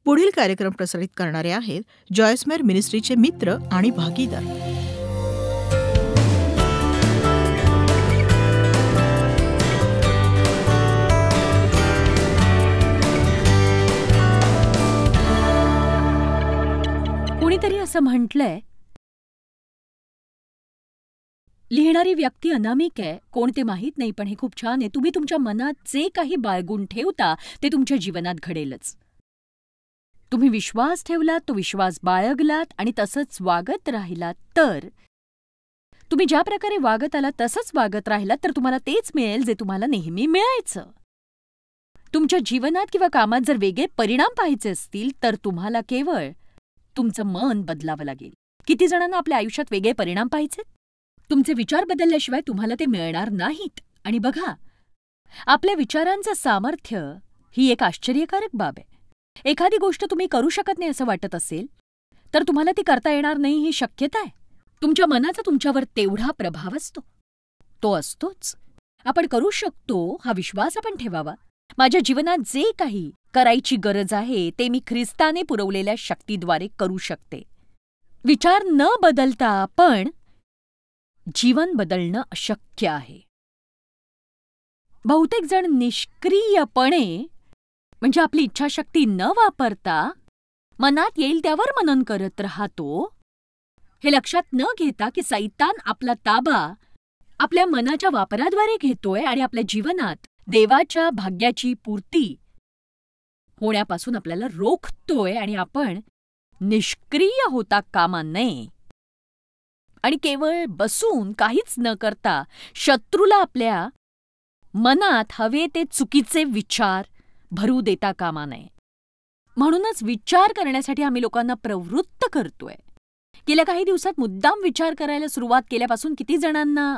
पुढील कार्यक्रम प्रसारित करणारे आहेत जॉयसमेर मिनिस्ट्रीचे मित्र आणि भागीदार. कुणीतरी असं म्हटलंय, लिहिणारी व्यक्ती अनामिक आहे, कोण ते माहीत नाही, पण हे खूप छान आहे. तुम्ही तुमच्या मनात जे काही बाळगून ठेवता ते तुमच्या जीवनात घडेलच. तुम्ही विश्वास ठेवलात, तो विश्वास बाळगलात आणि तसंच वागत राहिलात तर तुम्ही ज्या प्रकारे वागत आलात तसंच वागत राहिलात तर तुम्हाला तेच मिळेल जे तुम्हाला नेहमी मिळायचं. तुमच्या जीवनात किंवा कामात जर वेगळे परिणाम पाहायचे असतील तर तुम्हाला केवळ तुमचं मन बदलावं लागेल. किती जणांना आपल्या आयुष्यात वेगळे परिणाम पाहायचे? तुमचे विचार बदलल्याशिवाय तुम्हाला ते मिळणार नाहीत. आणि बघा, आपल्या विचारांचं सामर्थ्य ही एक आश्चर्यकारक बाब आहे. एखादी गोष्ट तुम्ही करू शकत नाही असं वाटत असेल तर तुम्हाला ती करता येणार नाही ही शक्यता आहे. तुमच्या मनाचा तुमच्यावर तेवढा प्रभाव असतो. तो असतोच. आपण करू शकतो हा विश्वास आपण ठेवावा. माझ्या जीवनात जे काही करायची गरज आहे ते मी ख्रिस्ताने पुरवलेल्या शक्तीद्वारे करू शकते. विचार न बदलता पण जीवन बदलणं अशक्य आहे. बहुतेक जण निष्क्रियपणे म्हणजे आपली इच्छाशक्ती न वापरता मनात येईल त्यावर मनन करत राहतो, हे लक्षात न घेता की सैतान आपला ताबा आपल्या मनाच्या वापराद्वारे घेतोय आणि आपल्या जीवनात देवाच्या भाग्याची पूर्ती होण्यापासून आपल्याला रोखतोय. आणि आपण निष्क्रिय होता कामा नये आणि केवळ बसून काहीच न करता शत्रूला आपल्या मनात हवे ते चुकीचे विचार भरू देता कामा नये. म्हणूनच विचार करण्यासाठी आम्ही लोकांना प्रवृत्त करतोय. गेल्या काही दिवसात मुद्दाम विचार करायला सुरुवात केल्यापासून किती जणांना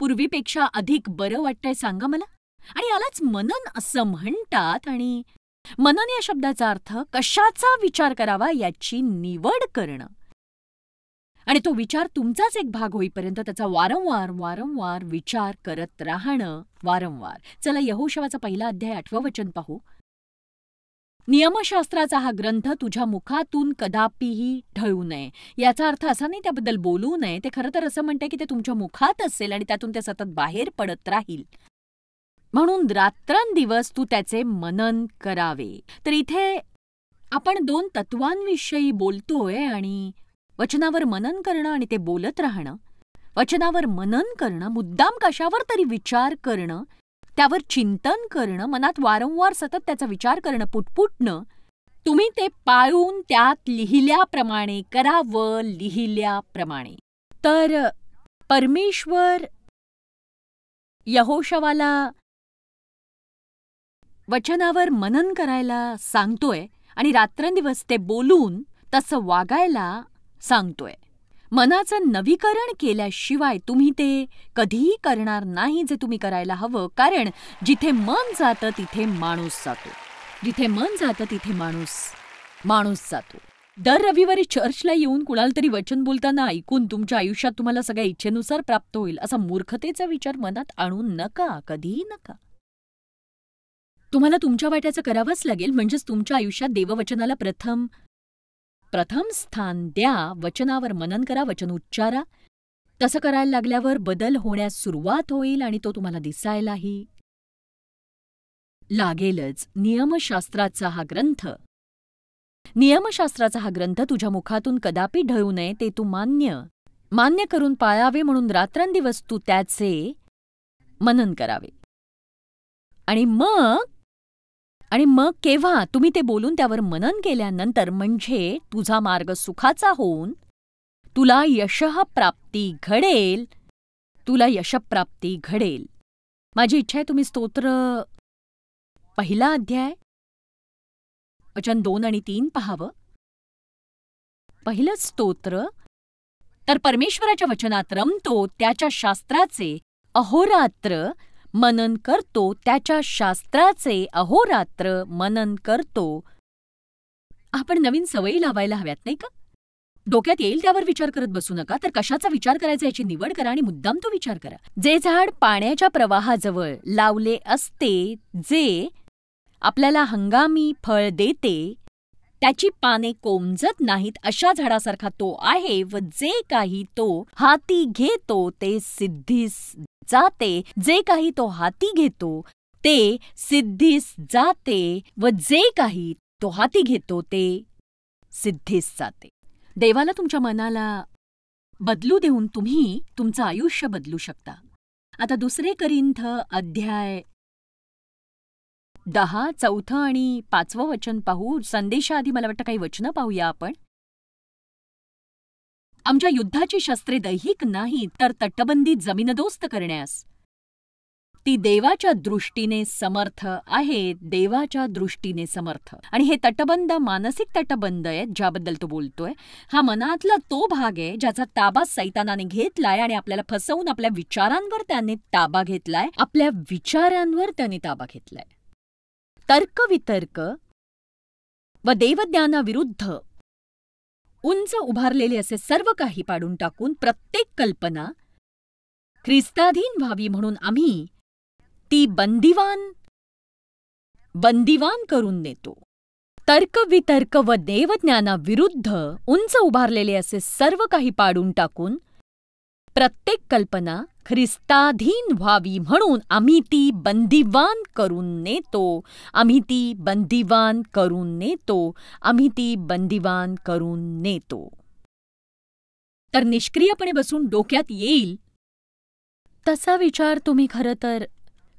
पूर्वीपेक्षा अधिक बरं वाटतंय सांगा मला. आणि यालाच मनन असं म्हणतात. आणि मनन या शब्दाचा अर्थ कशाचा विचार करावा याची निवड करणं. आणि तो विचार तुमचाच एक भाग होईपर्यंत त्याचा वारंवार वारंवार विचार करत राहणं. वारंवार. चला यहोशुवाचा 1 अध्याय 8 वचन पाहू. नियमशास्त्राचा हा ग्रंथ तुझ्या मुखातून कदापिही ढळू नये. याचा अर्थ असा नाही त्याबद्दल बोलू नये. ते खरं तर असं म्हणते की ते तुमच्या मुखात असेल आणि त्यातून ते सतत बाहेर पडत राहील. म्हणून रात्रंदिवस तू त्याचे मनन करावे. तर इथे आपण 2 तत्वांविषयी बोलतोय. आणि वचनावर मनन करणं आणि ते बोलत राहणं. वचनावर मनन करणं, मुद्दाम कशावर तरी विचार करणं, त्यावर चिंतन करणं, मनात वारंवार सतत त्याचा विचार करणं, पुटपुटणं. तुम्ही ते पाळून त्यात लिहिल्याप्रमाणे करावं. लिहिल्याप्रमाणे. तर परमेश्वर यहोशुवाला वचनावर मनन करायला सांगतोय आणि रात्रंदिवस ते बोलून तसं वागायला सांगतोय. मनाचं नवीकरण केल्याशिवाय तुम्ही ते कधीही करणार नाही जे तुम्ही करायला हवं. कारण जिथे मन जातं तिथे माणूस जातो. जिथे मन जातं तिथे माणूस जातो. दर रविवारी चर्चला येऊन कुणाला तरी वचन बोलताना ऐकून तुमच्या आयुष्यात तुम्हाला सगळ्या इच्छेनुसार प्राप्त होईल असा मूर्खतेचा विचार मनात आणू नका. कधीही नका. तुम्हाला तुमच्या वाट्याचं करावंच लागेल. म्हणजेच तुमच्या आयुष्यात देववचनाला प्रथम स्थान द्या. वचनावर मनन करा. वचन उच्चारा. तसं करायला लागल्यावर बदल होण्यास सुरुवात होईल आणि तो तुम्हाला दिसायलाही लागेलच. नियमशास्त्राचा हा ग्रंथ तुझ्या मुखातून कदापि ढळू नये. ते तू मान्य करून पाळावे म्हणून रात्रंदिवस तू त्याचे मनन करावे. आणि मग केव्हा तुम्ही ते बोलून त्यावर मनन केल्यानंतर म्हणजे तुझा मार्ग सुखाचा होऊन तुला यशप्राप्ती घडेल. माझी इच्छा आहे तुम्ही स्तोत्र 1 अध्याय वचन 2 आणि 3 पाहावं. पहिलं स्तोत्र. तर परमेश्वराच्या वचनात रमतो, त्याच्या शास्त्राचे अहोरात्र मनन करतो. आपण नवीन सवयी लावायला हव्यात नाही का? डोक्यात येईल त्यावर विचार करत बसू नका. तर कशाचा विचार करायचा याची निवड करा आणि मुद्दाम तो विचार करा. जे झाड पाण्याच्या प्रवाहाजवळ लावले असते, जे आपल्याला हंगामी फळ देते, त्याची पाने कोमजत नाहीत अशा झाडासारखा तो आहे व जे काही तो हाती घेतो ते सिद्धीस जाते. जे काही तो हाती घेतो ते सिद्धीस जाते व जे काही तो हाती घेतो ते सिद्धीस जाते. देवाला तुमच्या मनाला बदलू देऊन तुम्ही तुमचं आयुष्य बदलू शकता. आता 2 कोरिंथ अध्याय 10 4 आणि 5 वचन पाहू. संदेशाआधी मला वाटतं काही वचनं पाहूया आपण. आमच्या युद्धाची शस्त्रे दैहिक नाहीत तर तटबंदी जमीनदोस्त करण्यास ती देवाच्या दृष्टीने समर्थ आहेत. देवाच्या दृष्टीने समर्थ. आणि हे तटबंद मानसिक तटबंद आहेत ज्याबद्दल तो बोलतोय. हा मनातला तो भाग आहे ज्याचा ताबा सैतानाने घेतलाय आणि आपल्याला फसवून आपल्या विचारांवर त्याने ताबा घेतलाय. आपल्या विचारांवर त्याने ताबा घेतलाय. तर्कवितर्क व देवज्ञानाविरुद्ध उंच उभारलेले असे सर्व काही पाडून टाकून प्रत्येक कल्पना ख्रिस्ताधीन व्हावी म्हणून आम्ही ती बंदिवान करून नेतो. तर्कवितर्क व देवज्ञानाविरुद्ध उंच उभारलेले असे सर्व काही पाडून टाकून प्रत्येक कल्पना ख्रिस्ताधीन व्हावी म्हणून आम्ही ती बंदिवान करून नेतो. आम्ही ती बंदिवान करून नेतो. आम्ही ती बंदिवान करून नेतो. तर निष्क्रियपणे बसून डोक्यात येईल तसा विचार तुम्ही खरं तर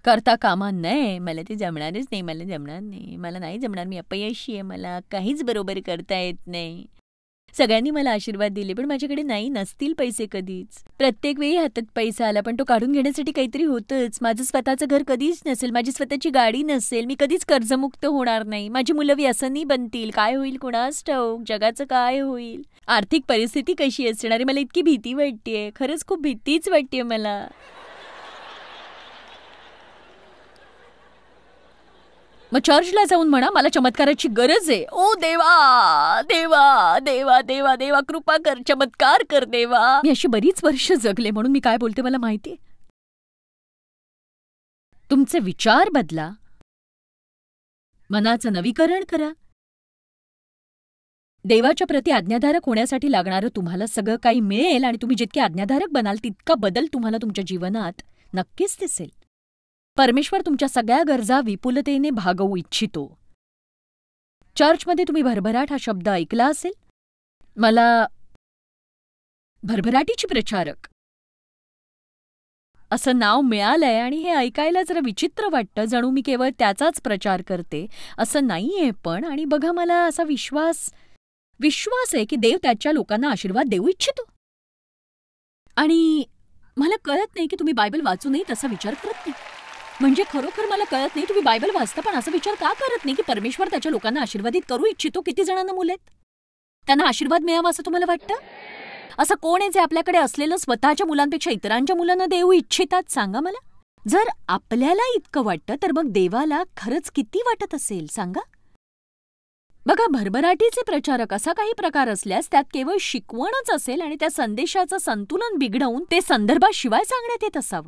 करता कामा नये. मला ते जमणारच नाही, मला जमणार नाही, मला नाही जमणार, मी अपयशी आहे, मला काहीच बरोबर करता येत नाही. सगळ्यांनी मला आशीर्वाद दिले पण माझ्याकडे नसतील पैसे कधीच. प्रत्येक वेळी हातात पैसा आला पण तो काढून घेण्यासाठी काहीतरी होतंच. माझं स्वतःचं घर कधीच नसेल, माझी स्वतःची गाडी नसेल, मी कधीच कर्जमुक्त होणार नाही, माझी मुलं व्यसनी बनतील, काय होईल कुणास ठाऊक, जगाचं काय होईल, आर्थिक परिस्थिती कशी असणार आहे, मला इतकी भीती वाटतेय, खरंच खूप भीतीच वाटतेय मला. मग चर्चला जाऊन म्हणा मला चमत्काराची गरज आहे. ओ देवा देवा देवा देवा देवा कृपा कर, चमत्कार कर देवा. मी अशी बरीच वर्ष जगले म्हणून मी काय बोलते मला माहितीये. तुमचे विचार बदला, मनाचं नवीकरण करा. देवाच्या प्रती आज्ञाधारक होण्यासाठी लागणारं तुम्हाला सगळं काही मिळेल आणि तुम्ही जितके आज्ञाधारक बनाल तितका बदल तुम्हाला तुमच्या जीवनात नक्कीच दिसेल. परमेश्वर तुमच्या सगळ्या गरजा विपुलतेने भागवू इच्छितो. चर्चमध्ये तुम्ही भरभराट हा शब्द ऐकला असेल. मला भरभराटीची प्रचारक असं नाव मिळालंय आणि हे ऐकायला जरा विचित्र वाटतं, जणू मी केवळ त्याचाच प्रचार करते असं नाहीये. पण आणि बघा मला असा विश्वास आहे की देव त्याच्या लोकांना आशीर्वाद देऊ इच्छितो. आणि मला कळत नाही की तुम्ही बायबल वाचू नये तसा विचार करत नाही. म्हणजे खरोखर मला कळत नाही तुम्ही बायबल वाचता पण असा विचार का करत नाही की परमेश्वर त्याच्या लोकांना आशीर्वादित करू इच्छितो. किती जणांना मुलं आहेत, त्यांना आशीर्वाद मिळावा असं तुम्हाला वाटतं? असं कोण आहे जे आपल्याकडे असलेलं स्वतःच्या मुलांपेक्षा इतरांच्या मुलांना देऊ इच्छितात? सांगा मला. जर आपल्याला इतकं वाटतं तर मग देवाला खरंच किती वाटत असेल सांगा. बघा, भरभराटीचे प्रचारक असा काही प्रकार असल्यास त्यात केवळ शिकवणच असेल आणि त्या संदेशाचं संतुलन बिघडवून ते संदर्भाशिवाय सांगण्यात येत असावं.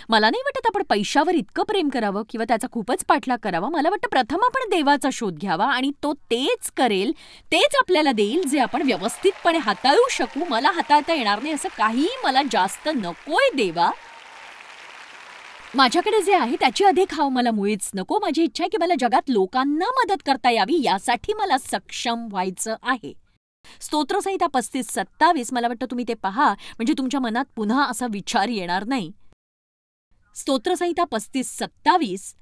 मला नाही वाटत आपण पैशावर इतकं प्रेम करावं किंवा त्याचा खूपच पाठलाग करावा. मला वाटतं प्रथम आपण देवाचा शोध घ्यावा आणि तो तेच करेल, तेच आपल्याला देईल जे आपण व्यवस्थितपणे हाताळू शकू. मला हाताळता येणार नाही असं काही मला जास्त नकोय देवा. माझ्याकडे जे आहे त्याची अधिक हाव मला मुळीच नको. माझी इच्छा आहे की मला जगात लोकांना मदत करता यावी, यासाठी मला सक्षम व्हायचं आहे. स्तोत्रसंहिता 35-27 मला वाटतं तुम्ही ते पहा, म्हणजे तुमच्या मनात पुन्हा असा विचार येणार नाही. स्तोत्रसंहिता 35-27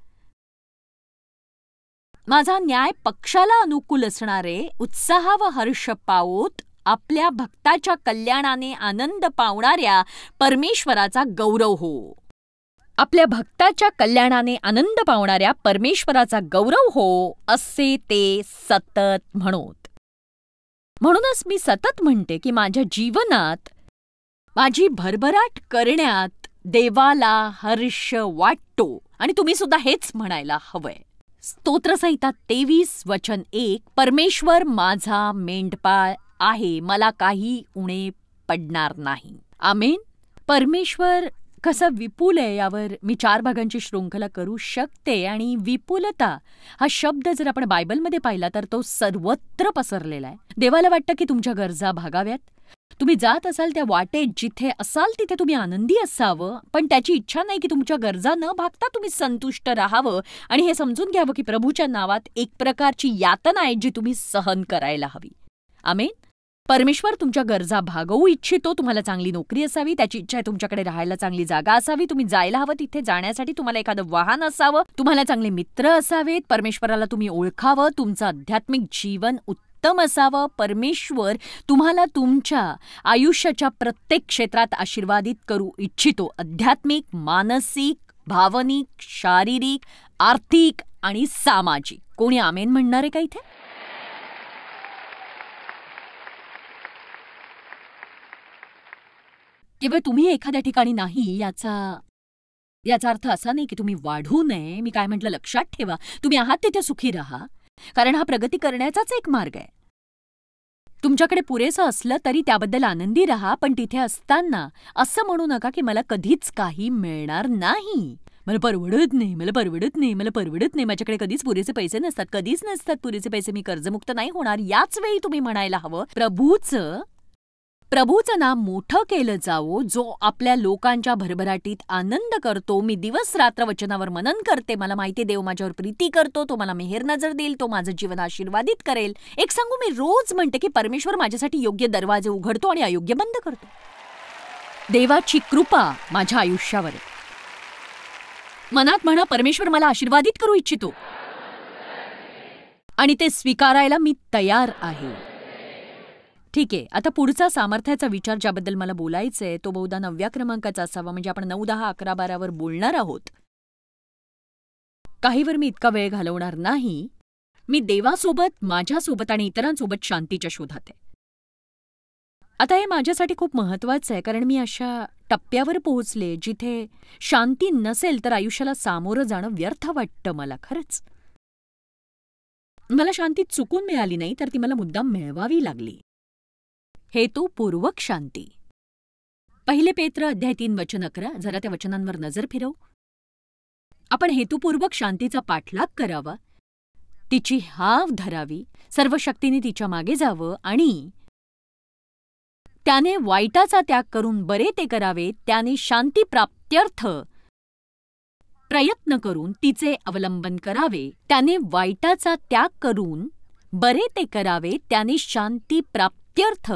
माझा न्याय पक्षाला अनुकूल असणारे उत्साह व हर्ष पावोत आपल्या भक्ताच्या कल्याणाने आनंद पावणाऱ्या परमेश्वराचा गौरव हो. आपल्या भक्ताच्या कल्याणाने आनंद पावणाऱ्या परमेश्वराचा गौरव हो असे ते सतत म्हणोत. म्हणूनच मी सतत म्हणते की माझ्या जीवनात माझी भरभराट करण्यात देवाला हर्ष वाटतो आणि तुम्ही सुद्धा हेच म्हणायला हवंय. स्तोत्रसंहिता 23:1 परमेश्वर माझा मेंढपाळ आहे, मला काही उणे पडणार नाही. आमेन. परमेश्वर कसं विपुल आहे यावर मी 4 भागांची शृंखला करू शकते. आणि विपुलता हा शब्द जर आपण बायबलमध्ये पाहिला तर तो सर्वत्र पसरलेला आहे. देवाला वाटतं की तुमच्या गरजा भागाव्यात. तुम्ही जात असाल त्या वाटेत जिथे असाल तिथे तुम्ही आनंदी असावं, पण त्याची इच्छा नाही की तुमच्या गरजा न भागता तुम्ही संतुष्ट राहावं. आणि हे समजून घ्यावं की प्रभूच्या नावात एक प्रकारची यातना आहे जी तुम्ही सहन करायला हवी. आमेन. परमेश्वर तुमच्या गरजा भागवू इच्छितो. तुम्हाला चांगली नोकरी असावी, त्याची इच्छा आहे तुमच्याकडे राहायला चांगली जागा असावी, तुम्ही जायला हवं तिथे जाण्यासाठी तुम्हाला एखादं वाहन असावं, तुम्हाला चांगले मित्र असावेत, परमेश्वराला तुम्ही ओळखावं, तुमचं आध्यात्मिक जीवन उत्तम असावं. परमेश्वर तुम्हाला तुमच्या आयुष्याच्या प्रत्येक क्षेत्रात आशीर्वादित करू इच्छितो. आध्यात्मिक, मानसिक, भावनिक, शारीरिक, आर्थिक आणि सामाजिक. कोणी आमेन म्हणणार आहे का इथे? केवळ तुम्ही एखाद्या ठिकाणी नाही याचा अर्थ असा नाही की तुम्ही वाढू नये. मी काय म्हटलं लक्षात ठेवा, तुम्ही आहात तिथे सुखी राहा, कारण हा प्रगती करण्याचाच एक मार्ग आहे. तुमच्याकडे पुरेसं असलं तरी त्याबद्दल आनंदी राहा, पण तिथे असताना असं म्हणू नका की मला कधीच काही मिळणार नाही, मला परवडत नाही, मला परवडत नाही, मला परवडत नाही, माझ्याकडे कधीच पुरेसे पैसे नसतात, कधीच नसतात पुरेसे पैसे, मी कर्जमुक्त नाही होणार. याच वेळी तुम्ही म्हणायला हवं, प्रभूचं नाम मोठं केलं जावो, जो आपल्या लोकांच्या भरभराटीत आनंद करतो. मी दिवस रात्र वचनावर मनन करते. मला माहिती देव माझ्यावर प्रीती करतो, तो मला मेहेर नजर देईल, तो माझं जीवन आशीर्वादित करेल. एक सांगू, मी रोज म्हणते की परमेश्वर माझ्यासाठी योग्य दरवाजे उघडतो आणि अयोग्य बंद करतो. देवाची कृपा माझ्या आयुष्यावर आहे. मनात म्हणा, परमेश्वर मला आशीर्वादित करू इच्छितो आणि ते स्वीकारायला मी तयार आहे. ठीक आहे, आता पुढचा सामर्थ्याचा विचार ज्याबद्दल मला बोलायचंय तो बहुधा 9व्या क्रमांकाचा असावा. म्हणजे आपण 9, 10, 11, 12 बोलणार आहोत. काहीवर मी इतका वेळ घालवणार नाही. मी देवासोबत, माझ्यासोबत आणि इतरांसोबत शांतीच्या शोधात आहे. आता हे माझ्यासाठी खूप महत्वाचं आहे, कारण मी अशा टप्प्यावर पोहोचले जिथे शांती नसेल तर आयुष्याला सामोरं जाणं व्यर्थ वाटतं. मला खरंच, मला शांती चुकून मिळाली नाही, तर ती मला मुद्दाम मिळवावी लागली. हेतुपूर्वक शांती. 1 पेत्र अध्याय 3 वचन 11. जरा त्या वचनांवर नजर फिरवू. आपण हेतुपूर्वक शांतीचा पाठलाग करावा, तिची हाव धरावी, सर्व शक्तीने तिच्या मागे जावं आणि त्याने वाईटाचा त्याग करून बरे ते करावे. त्याने शांती प्राप्त्यर्थ प्रयत्न करून तिचे अवलंबन करावे. त्याने वाईटाचा त्याग करून बरे ते करावे. त्याने शांती प्राप्त्यर्थ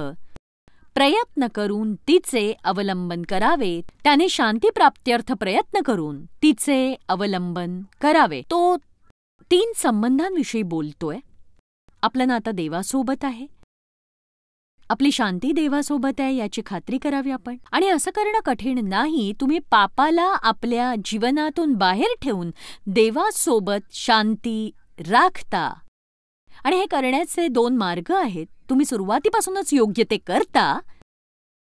प्रयत्न करून तिचे अवलंबन करावे. त्याने शांती प्राप्त्यर्थ प्रयत्न करून तिचे अवलंबन करावे. तो 3 संबंधांविषयी बोलतोय. आपलं नातं देवासोबत आहे, आपली शांती देवासोबत आहे याची खात्री करावी आपण. आणि असं करणं कठीण नाही. तुम्ही पापाला आपल्या जीवनातून बाहेर ठेवून देवासोबत शांती राखता. आणि हे करण्याचे 2 मार्ग आहेत. तुम्ही सुरुवातीपासूनच योग्य ते करता,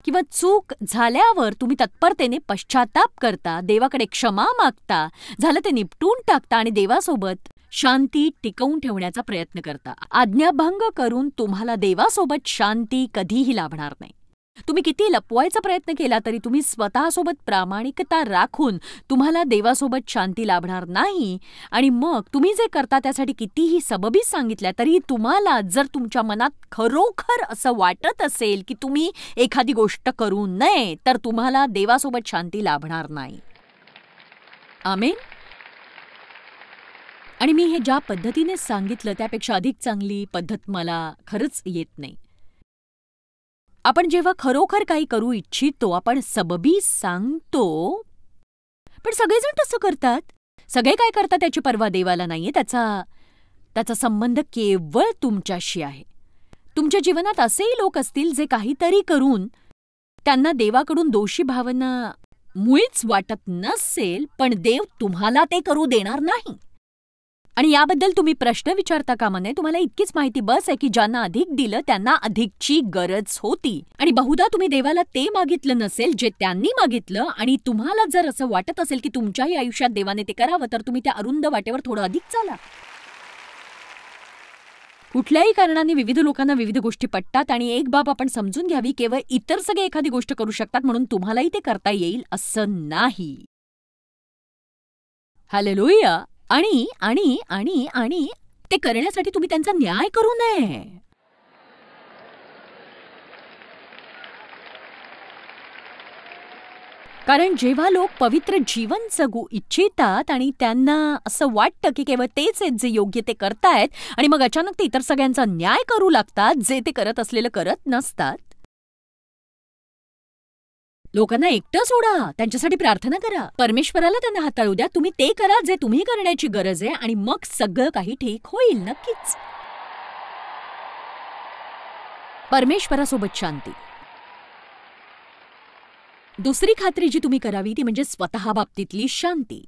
किंवा चूक झाल्यावर तुम्ही तत्परतेने पश्चाताप करता, देवाकडे क्षमा मागता, झालं ते निपटून टाकता आणि देवासोबत शांती टिकवून ठेवण्याचा प्रयत्न करता. आज्ञाभंग करून तुम्हाला देवासोबत शांती कधीही लाभणार नाही. तुम्ही किती लपवायचा प्रयत्न केला तरी तुम्ही स्वतःसोबत प्रामाणिकता राखून तुम्हाला देवासोबत शांती लाभणार नाही. आणि मग तुम्ही जे करता त्यासाठी कितीही सबबी सांगितल्या तरी तुम्हाला जर तुमच्या मनात खरोखर असं वाटत असेल की तुम्ही एखादी गोष्ट करू नये, तर तुम्हाला देवासोबत शांती लाभणार नाही. आमेन. आणि मी हे ज्या पद्धतीने सांगितलं त्यापेक्षा अधिक चांगली पद्धत मला खरंच येत नाही. आपण जेव्हा खरोखर काही करू इच्छितो, आपण सबबी सांगतो, पण सगळेजण तसं करतात. सगळे काय करतात त्याची पर्वा देवाला नाहीये. त्याचा संबंध केवळ तुमच्याशी आहे. तुमच्या जीवनात असेही लोक असतील जे काहीतरी करून त्यांना देवाकडून दोषी भावना मुळीच वाटत नसेल, पण देव तुम्हाला ते करू देणार नाही. आणि याबद्दल तुम्ही प्रश्न विचारता कामा नये. तुम्हाला इतकीच माहिती बस आहे की ज्यांना अधिक दिलं त्यांना अधिकची गरज होती. आणि बहुधा तुम्ही देवाला ते मागितलं नसेल जे त्यांनी मागितलं. आणि तुम्हाला जर असं वाटत असेल की तुमच्याही आयुष्यात देवाने ते करावं, तर तुम्ही त्या अरुंद वाटेवर थोडं अधिक चाला. कुठल्याही कारणाने विविध लोकांना विविध गोष्टी पटतात आणि एक बाब आपण समजून घ्यावी, केवळ इतर सगळे एखादी गोष्ट करू शकतात म्हणून तुम्हालाही ते करता येईल असं नाही. हालेलुया. आणि आणि आणि आणि ते करण्यासाठी तुम्ही त्यांचा न्याय करू नये. कारण जेव्हा लोक पवित्र जीवन जगू इच्छितात आणि त्यांना असं वाटतं की केवळ तेच आहेत जे योग्य ते करतायत आणि मग अचानक ते इतर सगळ्यांचा न्याय करू लागतात जे ते करत असलेलं करत नसतात. लोकांना एकटं सोडा, त्यांच्यासाठी प्रार्थना करा, परमेश्वराला त्यांना हाताळू द्या, तुम्ही ते करा जे तुम्ही करण्याची गरज आहे आणि मग सगळं काही ठीक होईल. नक्कीच. परमेश्वरासोबत शांती. दुसरी खात्री जी तुम्ही करावी ती म्हणजे स्वतः बाबतीतली शांती.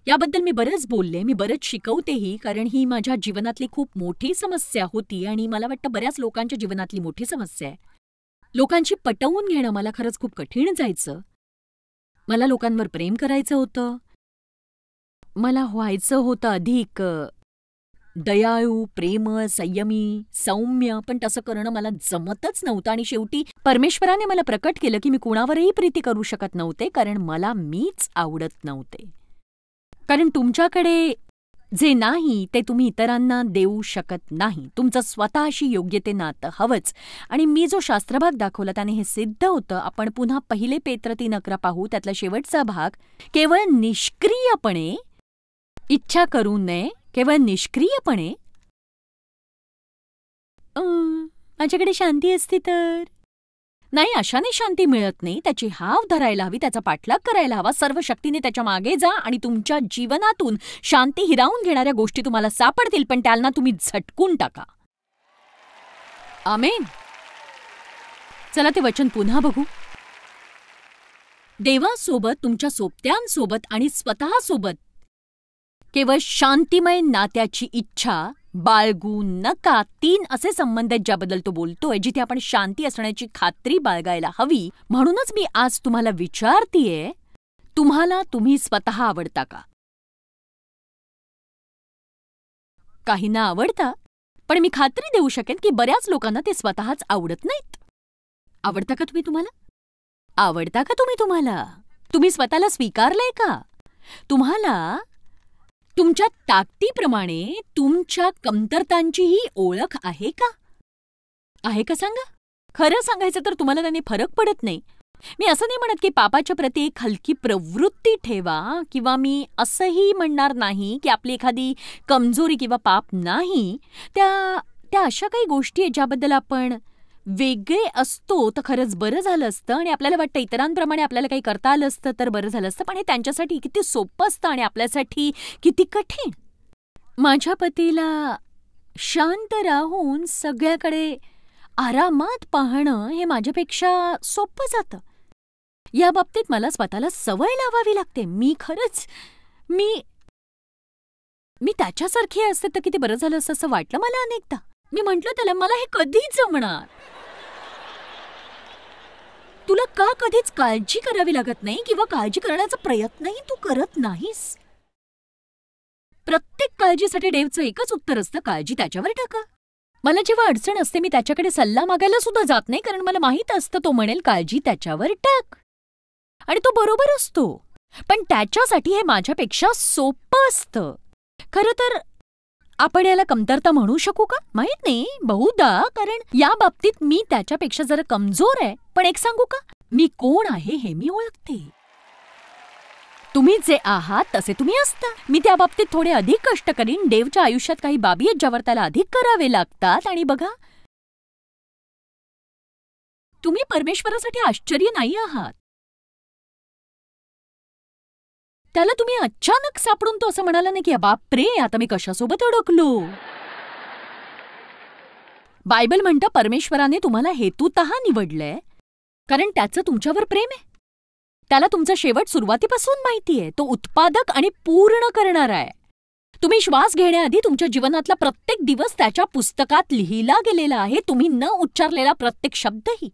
याबद्दल मी बरंच बोलले, मी बरंच शिकवतेही, कारण ही माझ्या जीवनातली खूप मोठी समस्या होती आणि मला वाटतं बऱ्याच लोकांच्या जीवनातली मोठी समस्या आहे. लोकांची पटवून घेणं मला खरंच खूप कठीण जायचं. मला लोकांवर प्रेम करायचं होतं, मला व्हायचं होतं अधिक दयाळू, प्रेमळ, संयमी, सौम्य, पण तसं करणं मला जमतच नव्हतं आणि शेवटी परमेश्वराने मला प्रकट केलं की मी कुणावरही प्रीती करू शकत नव्हते, कारण मला मीच आवडत नव्हते. कारण तुमच्याकडे जे नाही ते तुम्ही इतरांना देऊ शकत नाही. तुमचं स्वतःशी योग्य ते नातं हवंच. आणि मी जो शास्त्रभाग दाखवला त्याने हे सिद्ध होतं. आपण पुन्हा 1 पेत्र 3:11 पाहू, त्यातला शेवटचा भाग. केवळ निष्क्रियपणे इच्छा करू नये, केवळ निष्क्रियपणे माझ्याकडे शांती असती तर. नाही, अशाने शांती मिळत नाही. त्याची हाव धरायला हवी, त्याचा पाठलाग करायला हवा, सर्व शक्तीने त्याच्या मागे जा आणि तुमच्या जीवनातून शांती हिरावून घेणाऱ्या गोष्टी तुम्हाला सापडतील, पण त्यांना तुम्ही झटकून टाका. आमेन. चला ते वचन पुन्हा बघू. देवासोबत, तुमच्या सोबत्यांसोबत आणि स्वतःसोबत केवळ शांतिमय नात्याची इच्छा बाळगू नका. 3 असे संबंध आहेत ज्याबद्दल तो बोलतोय, जिथे आपण शांती असण्याची खात्री बाळगायला हवी. म्हणूनच मी आज तुम्हाला विचारतीये, तुम्हाला तुम्ही स्वतः आवडता का? काहींना आवडता, पण मी खात्री देऊ शकेन की बऱ्याच लोकांना ते स्वतःच आवडत नाहीत. आवडता का तुम्ही तुम्हाला? आवडता का तुम्ही तुम्हाला? तुम्ही स्वतःला स्वीकारलंय का? तुम्हाला तुमच्या ताकदीप्रमाणे तुमच्या कमतरतांचीही ओळख आहे का? आहे का सांगा? खरं सांगायचं तर तुम्हाला त्याने फरक पडत नाही. मी असं नाही म्हणत की पापाच्या प्रती एक हलकी प्रवृत्ती ठेवा, किंवा मी असंही म्हणणार नाही की आपली एखादी कमजोरी किंवा पाप नाही. त्या अशा काही गोष्टी आहेत ज्याबद्दल आपण वेगळे असतो तर खरंच बरं झालं असतं आणि आपल्याला वाटतं इतरांप्रमाणे आपल्याला काही करता आलं असतं तर बरं झालं असतं, पण हे त्यांच्यासाठी किती सोपं असतं आणि आपल्यासाठी किती कठीण. माझ्या पतीला शांत राहून सगळ्याकडे आरामात पाहणं हे माझ्यापेक्षा सोपं जातं. या बाबतीत मला स्वतःला सवय लावावी लागते. मी त्याच्यासारखी असते तर किती बरं झालं असं वाटलं मला अनेकदा. मी म्हटलं त्याला, मला हे कधी जमणार? तुला का कधीच काळजी करावी लागत नाही किंवा काळजी करण्याचा प्रयत्नही तू करत नाहीस? प्रत्येक काळजीसाठी देवचं एकच उत्तर असतं, काळजी त्याच्यावर टाका. मला जेव्हा अडचण असते मी त्याच्याकडे सल्ला मागायला सुद्धा जात नाही, कारण मला माहित असतं तो म्हणेल काळजी त्याच्यावर टाक, आणि तो बरोबर असतो. पण त्याच्यासाठी हे माझ्यापेक्षा सोपं असतं. खरं तर आपण याला कमतरता म्हणू शकू का? माहित नाही, बहुधा, कारण या बाबतीत मी त्याच्यापेक्षा जरा कमजोर आहे. पण एक सांगू का, मी कोण आहे हे मी ओळखते. तुम्ही जे आहात तसे तुम्ही असता. मी त्या बाबतीत थोडे अधिक कष्ट करीन. देवच्या आयुष्यात काही बाबी आहेत ज्यावर त्याला अधिक करावे लागतात. आणि बघा, तुम्ही परमेश्वरासाठी आश्चर्य नाही आहात. त्याला तुम्ही अचानक सापडून तो असं म्हणाला नाही की बापरे, आता मी कशासोबत अडकलो. बायबल म्हणतं परमेश्वराने तुम्हाला हेतूतः निवडलंय, कारण त्याचं तुमच्यावर प्रेम आहे. त्याला तुमचा शेवट सुरुवातीपासून माहिती आहे. तो उत्पादक आणि पूर्ण करणारा आहे. तुम्ही श्वास घेण्याआधी तुमच्या जीवनातला प्रत्येक दिवस त्याच्या पुस्तकात लिहिला गेलेला आहे. तुम्ही न उच्चारलेला प्रत्येक शब्दही,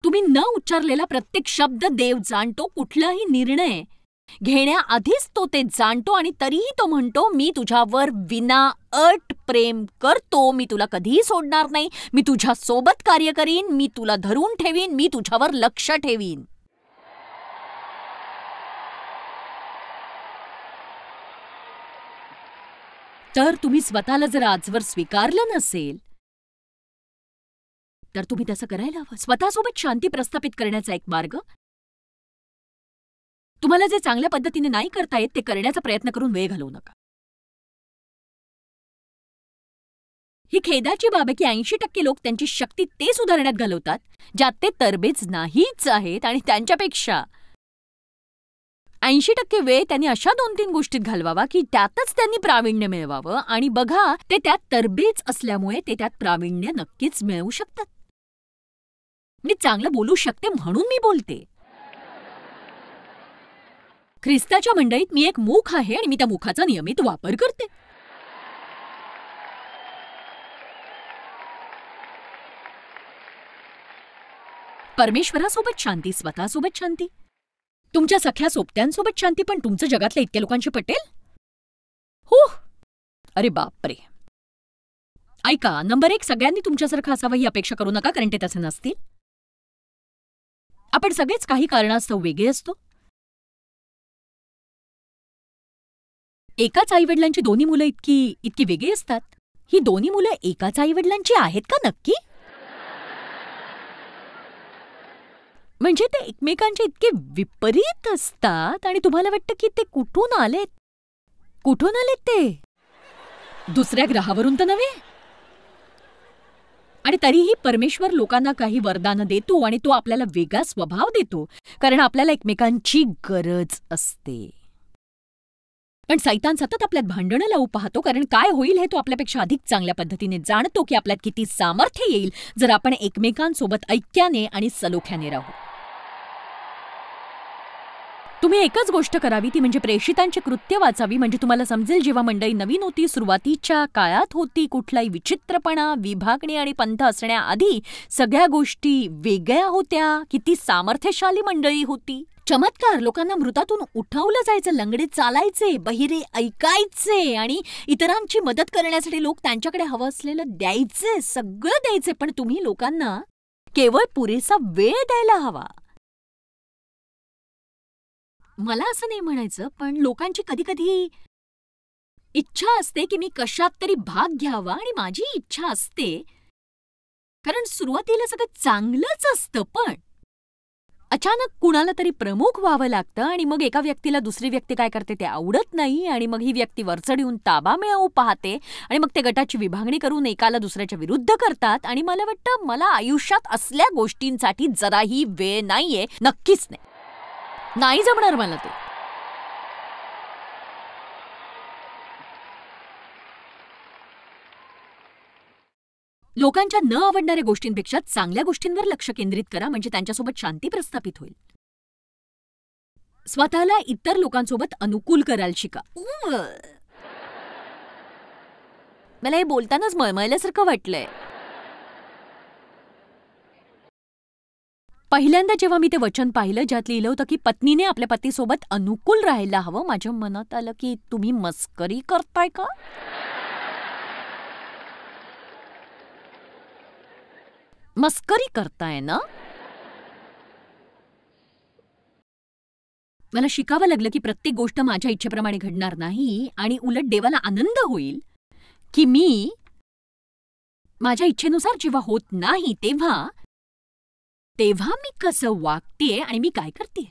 तुम्ही न उच्चारलेला प्रत्येक शब्द देव जाणतो. कुठलाही निर्णय घेण्याआधीच तो ते जाणतो आणि तरीही तो म्हणतो, मी तुझ्यावर विनाअट प्रेम करतो, मी तुला कधीही सोडणार नाही, मी तुझ्या सोबत कार्य करीन, मी तुला धरून ठेवीन, मी तुझ्यावर लक्ष ठेवीन. तर तुम्ही स्वतःला जर आजवर स्वीकारलं नसेल तर तुम्ही तसं करायला हवं. स्वतःसोबत शांती प्रस्थापित करण्याचा एक मार्ग, तुम्हाला जे चांगल्या पद्धतीने नाही करता येत ते करण्याचा प्रयत्न करून वेळ घालवू नका. ही खेदाची बाब आहे की 80% लोक त्यांची शक्ती ते सुधारण्यात घालवतात ज्यात ते तरबेज नाहीच आहेत, आणि त्यांच्यापेक्षा 80% वेळ त्यांनी अशा 2-3 गोष्टीत घालवावा की त्यातच त्यांनी प्रावीण्य मिळवावं, आणि बघा ते त्यात तरबेज असल्यामुळे ते त्यात प्रावीण्य नक्कीच मिळवू शकतात. मी चांगलं बोलू शकते म्हणून मी बोलते. ख्रिस्ताच्या मंडळीत मी एक मूख आहे आणि मी त्या मुखाचा नियमित वापर करते. परमेश्वरासोबत शांती, स्वतःसोबत शांती, तुमच्या सख्या सोबत्यांसोबत शांती, पण तुमचं जगातल्या इतक्या लोकांशी पटेल? हो, अरे बापरे. ऐका, नंबर 1, सगळ्यांनी तुमच्यासारखं असावं ही अपेक्षा करू नका, कारण ते तसे नसतील. आपण सगळेच काही कारणास्तव वेगळे असतो. एकाच आईवडिलांची दोन्ही मुलं इतकी वेगळी असतात. ही दोन्ही मुलं एकाच आईवडिलांची आहेत का नक्की? म्हणजे ते एकमेकांचे इतके विपरीत असतात आणि तुम्हाला वाटतं की ते कुठून आलेत ते? दुसऱ्या ग्रहावरून तर नव्हे. आणि तरीही परमेश्वर लोकांना काही वरदानं देतो आणि तो आपल्याला वेगळा स्वभाव देतो, कारण आपल्याला एकमेकांची गरज असते. पण सैतान सतत आपल्यात भांडणं लावू पाहतो, कारण काय होईल हे तो आपल्यापेक्षा अधिक चांगल्या पद्धतीने जाणतो की आपल्यात किती सामर्थ्य येईल जर आपण एकमेकांसोबत ऐक्याने आणि सलोख्याने राहू. तुम्ही एकच गोष्ट करावी, ती म्हणजे प्रेषितांची कृत्य वाचावी. म्हणजे तुम्हाला समजेल, जेव्हा मंडळी नवीन होती, सुरुवातीच्या काळात होती, कुठलाही विचित्रपणा, विभागणी आणि पंथ असण्याआधी सगळ्या गोष्टी वेगळ्या होत्या. किती सामर्थ्यशाली मंडळी होती. चमत्कार, लोकांना मृतातून उठवलं जायचं, लंगडे चालायचे, बहिरे ऐकायचे, आणि इतरांची मदत करण्यासाठी लोक त्यांच्याकडे हवं असलेलं द्यायचे, सगळं द्यायचे. पण तुम्ही लोकांना केवळ पुरेसा वेळ द्यायला हवा. मला असं नाही म्हणायचं, पण लोकांची कधी इच्छा असते की मी कशात तरी भाग घ्यावा, आणि माझी इच्छा असते, कारण सुरुवातीला सगळं चांगलंच असतं, पण अचानक कुणाला तरी प्रमुख व्हावं लागतं, आणि मग एका व्यक्तीला दुसरी व्यक्ती काय करते ते आवडत नाही, आणि मग ही व्यक्ती वरचढ येऊन ताबा मिळवू पाहते, आणि मग ते गटाची विभागणी करून एकाला दुसऱ्याच्या विरुद्ध करतात. आणि मला वाटतं, मला आयुष्यात असल्या गोष्टींसाठी जराही वेळ नाहीये, नक्कीच नाही जमणार मला ते. लोकांच्या न आवडणाऱ्या गोष्टींपेक्षा चांगल्या गोष्टींवर लक्ष केंद्रित करा, म्हणजे त्यांच्यासोबत शांती प्रस्थापित होईल. स्वतःला इतर लोकांसोबत अनुकूल करायला शिका. मला हे बोलतानाच मळमळल्यासारखं वाटलंय. पहिल्यांदा जेव्हा मी ते वचन पाहिलं ज्यात लिहिलं होतं की पत्नीने आपल्या पतीसोबत अनुकूल राहायला हवं, माझ्या मनात आलं की तुम्ही मस्करी करताय का? मस्करी करताय ना? मला शिकावं लागलं की प्रत्येक गोष्ट माझ्या इच्छेप्रमाणे घडणार नाही, आणि उलट देवाला आनंद होईल की मी माझ्या इच्छेनुसार जेव्हा होत नाही तेव्हा मी कसं वागतेय आणि मी काय करते.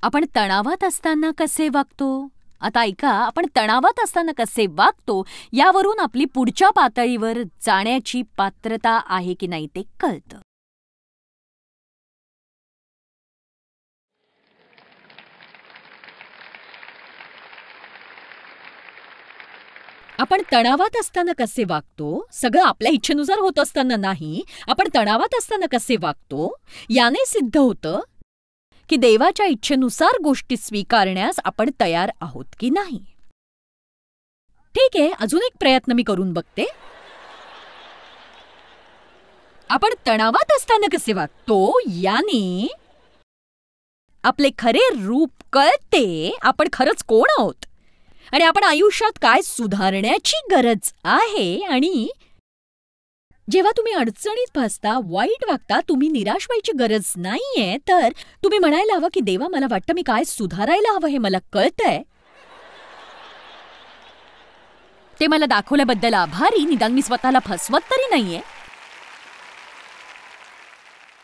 आपण तणावात असताना कसे वागतो? आता ऐका, आपण तणावात असताना कसे वागतो यावरून आपली पुढच्या पातळीवर जाण्याची पात्रता आहे की नाही ते कळतं. आपण तणावात असताना कसे वागतो, सगळं आपल्या इच्छेनुसार होत असताना नाही, आपण तणावात असताना कसे वागतो याने सिद्ध होतं की देवाच्या इच्छेनुसार गोष्टी स्वीकारण्यास आपण तयार आहोत की नाही. ठीक आहे, अजून एक प्रयत्न मी करून बघते. आपण तणावात असताना कसे वागतो याने आपले खरे रूप कळते, आपण खरंच कोण आहोत आणि आपण आयुष्यात काय सुधारण्याची गरज आहे. आणि जेव्हा तुम्ही अडचणीत फसता, वाईट वागता, तुम्ही निराश व्हायची गरज नाहीये. तर तुम्ही म्हणायला हवं की देवा, मला वाटतं मी काय सुधारायला हवं हे मला कळतंय. ते मला दाखवल्याबद्दल आभारी, निदान मी स्वतःला फसवत तरी नाहीये.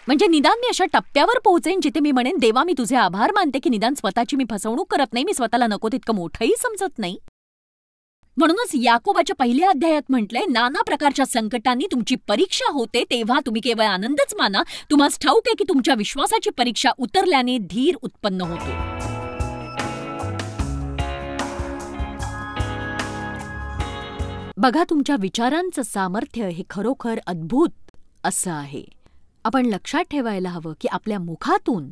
म्हणजे निदान मी अशा टप्प्यावर पोहोचेन जिथे मी म्हणेन, देवा मी तुझे आभार मानते की निदान स्वतःची मी फसवणूक करत नाही, मी स्वतःला नको तितकं मोठंही समजत नाही. म्हणूनच याकोबाच्या पहिल्या अध्यायात म्हटलंय, नाना प्रकारच्या संकटांनी तुमची परीक्षा होते, तेव्हा तुम्ही केवळ आनंदच माना. तुम्हाला ठाऊक आहे की तुमच्या विश्वासाची परीक्षा उतरल्याने धीर उत्पन्न होतो. बघा, तुमच्या विचारांचं सामर्थ्य हे खरोखर अद्भुत असं आहे. आपण लक्षात ठेवायला हवं की आपल्या मुखातून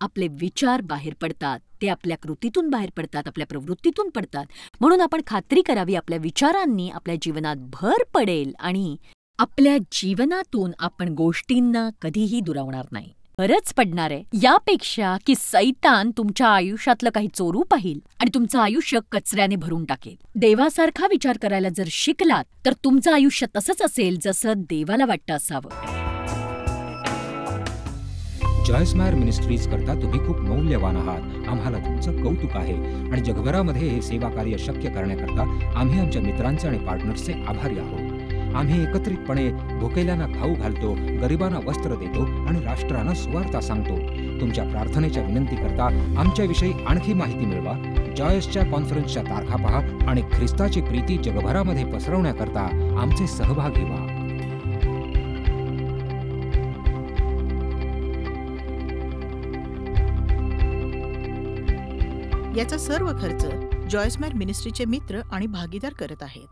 आपले विचार बाहेर पडतात, ते आपल्या कृतीतून बाहेर पडतात, आपल्या प्रवृत्तीतून पडतात. म्हणून आपण खात्री करावी आपल्या विचारांनी आपल्या जीवनात भर पडेल आणि आपल्या जीवनातून आपण गोष्टींना कधीही दुरावणार नाही. गरज पडणार आहे यापेक्षा की सैतान तुमच्या आयुष्यातलं काही चोरू पाहिल आणि तुमचं आयुष्य कचऱ्याने भरून टाकेल. देवासारखा विचार करायला जर शिकलात तर तुमचं आयुष्य तसंच असेल जसं देवाला वाटतं असावं. जॉयस मेयर मिनिस्ट्रीज करता तुम्ही खूप मौल्यवान आहात. आम्हाला तुमचं कौतुक आहे आणि जगभरामध्ये हे सेवा कार्य शक्य करण्याकरता आम्ही आमच्या मित्रांचे आणि पार्टनर्सचे आभारी आहोत. आम्ही एकत्रितपणे भुकेल्यांना खाऊ घालतो, गरिबांना वस्त्र देतो आणि राष्ट्रांना सुवार्ता सांगतो. तुमच्या प्रार्थनेच्या विनंती करता आमच्याविषयी आणखी माहिती मिळवा. जॉयसच्या कॉन्फरन्सच्या तारखा पहा आणि ख्रिस्ताची प्रीती जगभरामध्ये पसरवण्याकरता आमचे सहभागी व्हा. याचा सर्व खर्च जॉयस मेयर मिनिस्ट्रीचे मित्र आणि भागीदार करत आहेत.